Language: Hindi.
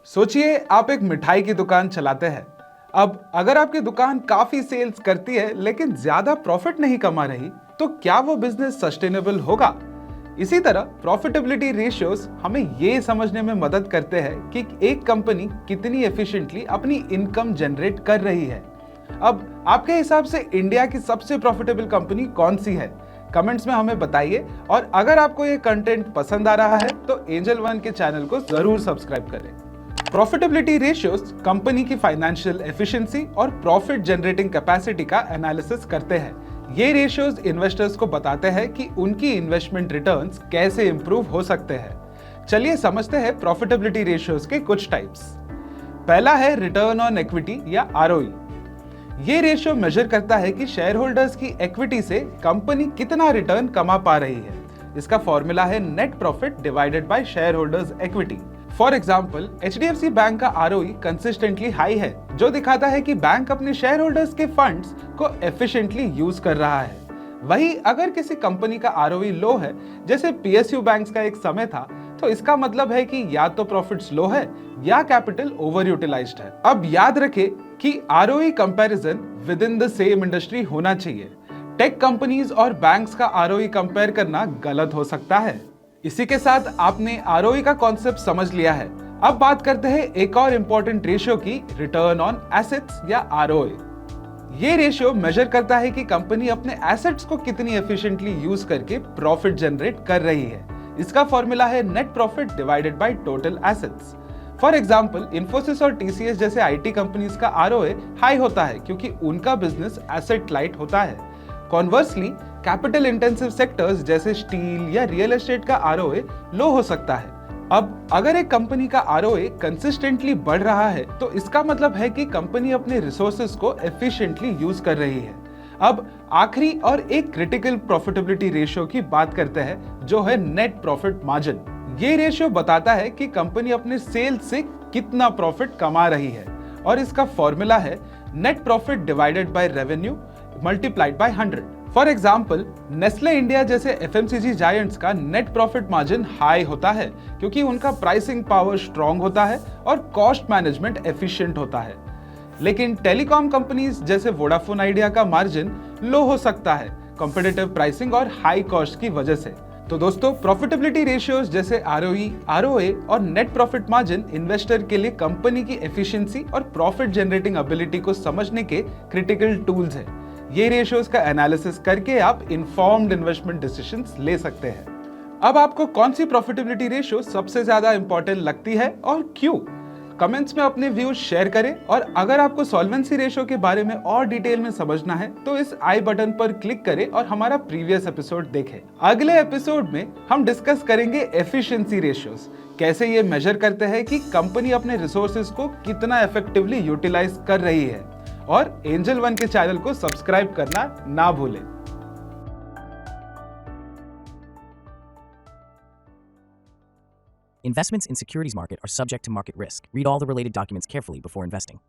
सोचिए आप एक मिठाई की दुकान चलाते हैं। अब अगर आपकी दुकान काफी सेल्स करती है लेकिन ज्यादा प्रॉफिट नहीं कमा रही, तो क्या वो बिजनेस सस्टेनेबल होगा? इसी तरह प्रॉफिटेबिलिटी रेशियोज हमें ये समझने में मदद करते हैं कि एक कंपनी कितनी एफिशिएंटली अपनी इनकम जनरेट कर रही है। अब आपके हिसाब से इंडिया की सबसे प्रॉफिटेबल कंपनी कौन सी है? कमेंट्स में हमें बताइए। और अगर आपको ये कंटेंट पसंद आ रहा है तो एंजल वन के चैनल को जरूर सब्सक्राइब करें। प्रॉफिटेबिलिटी रेशियोज कंपनी की फाइनेंशियल एफिशिएंसी और प्रॉफिट जनरेटिंग कैपेसिटी का एनालिसिस करते हैं। ये रेशियोज इन्वेस्टर्स को बताते हैं कि उनकी इन्वेस्टमेंट रिटर्न्स कैसे इंप्रूव हो सकते हैं। चलिए समझते हैं प्रॉफिटेबिलिटी रेशियोज के कुछ टाइप्स। पहला है रिटर्न ऑन इक्विटी या आरओई। ये रेशियो मेजर करता है कि शेयर होल्डर्स की इक्विटी से कंपनी कितना रिटर्न कमा पा रही है। इसका फॉर्मूला है net profit divided by share holders equity. For example, HDFC bank का आरओई कंसिस्टेंटली हाई है, जो दिखाता है कि बैंक अपने शेयर होल्डर्स के फंड्स को एफिशिएंटली यूज कर रहा है। वही अगर किसी कंपनी का आरओई लो है, जैसे पीएसयू बैंक्स का एक समय था, तो इसका मतलब है कि या तो प्रॉफिट्स लो है या कैपिटल ओवर यूटिलाइज्ड है। अब याद रखें कि ROE comparison with in the same industry होना चाहिए। टेक कंपनीज और बैंक्स का आरओई कंपेयर करना गलत हो सकता है। इसी के साथ आपने आरओई का कॉन्सेप्ट समझ लिया है। अब बात करते हैं एक और इंपॉर्टेंट रेशियो की, रिटर्न ऑन एसेट्स या आरओए। ये रेशियो मेजर करता है कि कंपनी अपने एसेट्स को कितनी एफिशिएंटली यूज करके प्रॉफिट जनरेट कर रही है। इसका फॉर्मूला है net profit divided by total assets. For example, Infosys और टीसीएस जैसे आईटी कंपनीज का आरओए हाई होता है क्योंकि उनका बिजनेस एसेट लाइट होता है। कॉन्वर्सली, कैपिटल इंटेंसिव सेक्टर्स जैसे स्टील या रियल एस्टेट का आरओए लो हो सकता है। अब अगर एक कंपनी का आरओए कंसिस्टेंटली बढ़ रहा है, तो इसका मतलब है कि कंपनी अपने रिसोर्सेज को एफिशिएंटली यूज कर रही है। अब आखिरी और एक क्रिटिकल प्रॉफिटेबिलिटी रेशियो की बात करते हैं, जो है नेट प्रॉफिट मार्जिन। ये रेशियो बताता है कि कंपनी अपने सेल्स से कितना प्रॉफिट कमा रही है, और इसका फॉर्मूला है net profit divided by revenue multiplied by 100। For example, Nestle India जैसे एफएमसीजी जायंट्स का नेट प्रॉफिट मार्जिन हाई होता है क्योंकि उनका प्राइसिंग पावर स्ट्रांग होता है और कॉस्ट मैनेजमेंट एफिशिएंट होता है। लेकिन टेलीकॉम कंपनीज जैसे वोडाफोन आइडिया का मार्जिन लो हो सकता है कॉम्पिटिटिव प्राइसिंग और हाई कॉस्ट की वजह से। तो दोस्तों, प्रॉफिटेबिलिटी रेशियोज जैसे आरओई, आरओए और नेट प्रॉफिट मार्जिन इन्वेस्टर के लिए कंपनी की एफिशिएंसी और प्रॉफिट जनरेटिंग एबिलिटी को समझने के क्रिटिकल टूल्स हैं। ये रेशियोज का एनालिसिस करके आप इन्फॉर्म्ड इन्वेस्टमेंट डिसीजंस ले सकते हैं। अब आपको कौन सी प्रॉफिटेबिलिटी रेशियो सबसे ज्यादा इंपॉर्टेंट लगती है और क्यों? कमेंट्स में अपने व्यूज शेयर करें। और अगर आपको सॉल्वेंसी रेशियो के बारे में और डिटेल में समझना है तो इस आई बटन पर क्लिक करें और हमारा प्रीवियस एपिसोड देखें। अगले एपिसोड में हम डिस्कस करेंगे एफिशिएंसी रेशियोज, कैसे ये मेजर करते हैं कि कंपनी अपने रिसोर्सेज को कितना इफेक्टिवली यूटिलाइज कर रही है। और एंजल वन के चैनल को सब्सक्राइब करना ना भूलें। Investments in securities market are subject to market risk. Read all the related documents carefully before investing.